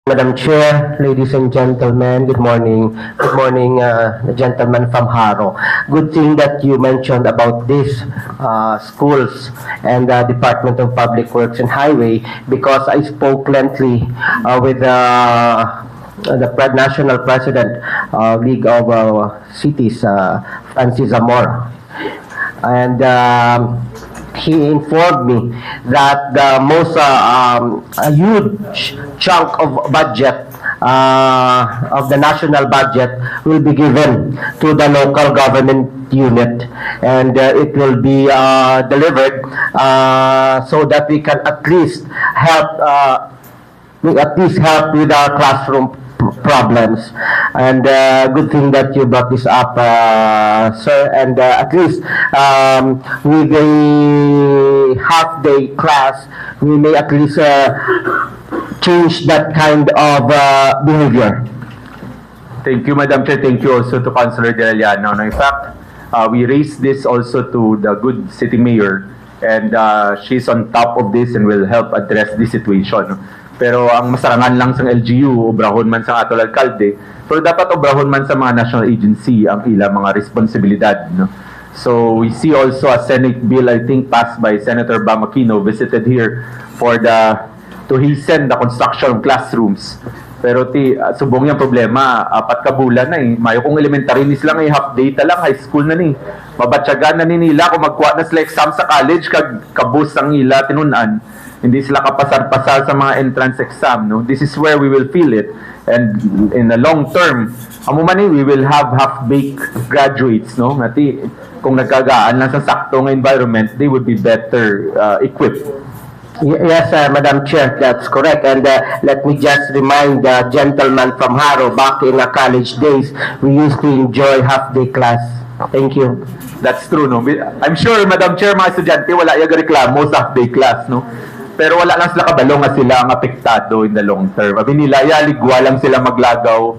Madam Chair, ladies and gentlemen, good morning. Good morning, gentlemen from Haro. Good thing that you mentioned about these schools and the Department of Public Works and Highway, because I spoke lengthily with the National President League of Cities, Francis Zamora. And he informed me that the most a huge chunk of budget of the national budget will be given to the local government unit, and it will be delivered so that we can at least help with our classroom problems. And good thing that you brought this up, sir. And at least with a half-day class, we may at least change that kind of behavior. Thank you, Madam Chair. Thank you also to Councilor Delaliano. In fact, we raised this also to the good city mayor, and she's on top of this and will help address this situation. Pero ang masarangan lang sa LGU, obrahon man sa atol alkalde, pero dapat obrahon man sa mga national agency ang ilang mga responsibilidad. No? So we see also a Senate bill, I think, passed by Senator Bam Aquino, visited here for to hasten the construction of classrooms. Pero subong yung problema, 4 ka bulan na Mayo kung elementary ni sila ngay half day ta lang, high school na ni. Mabatyagan na ni nila kung magkuha na sila exam sa college kag kabus ang ila tinunan. Hindi sila kapasar-pasar sa mga entrance exam, no? This is where we will feel it. And in the long term, amumani, we will have half-baked graduates, no? Ngati, kung nagkagaan lang sa saktong environment, they would be better equipped. Yes, Madam Chair, that's correct. And let me just remind the gentleman from Haro, back in the college days, we used to enjoy half-day class. Thank you. That's true, no? I'm sure, Madam Chair, mga estudyante, wala yung reklamo sa half-day class, no? Pero wala lang sila kabalo nga sila ang apektado in the long term. Abi nila, ligwa lang sila maglagaw.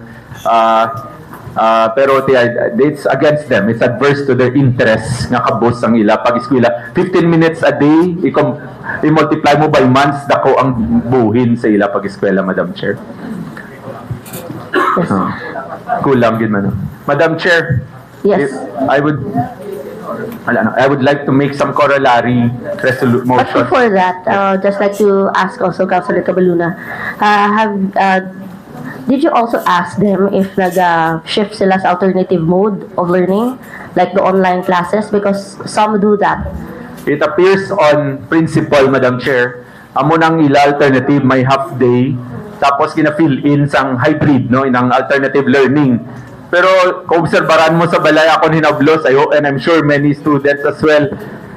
Pero it's against them. It's adverse to their interests nga kabos ang ila pag-eskwela. 15 minutes a day, i-multiply mo by months, dako ang buhin sa ila pag-eskwela, Madam Chair. Yes. Kulang din man. Madam Chair, Yes. I would like to make some corollary motion. But before that, just like to ask also Councilor Cabaluna, did you also ask them if nag-shift sila sa alternative mode of learning, like the online classes? Because some do that. It appears on principle, Madam Chair, amo nang ila alternative may half day, tapos kina-fill in sang hybrid, no, inang alternative learning. Pero kung obserbaran mo sa balay ako hinablos, and I'm sure many students as well,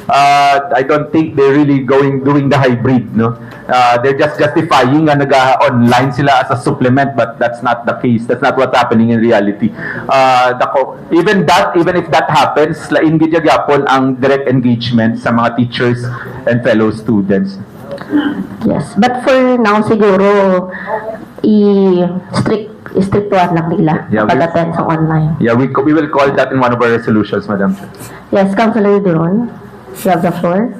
I don't think they're really doing the hybrid, no. They're just justifying nga nag-online sila as a supplement, but that's not the case. That's not what's happening in reality. Even if that happens, lain gid gyapon ang direct engagement sa mga teachers and fellow students. Yes. But for now, siguro, strict lang nila pag-attend sa online. Yeah, we will call that in one of our resolutions, Madam Chair. Yes, Councilor Duron, you have the floor.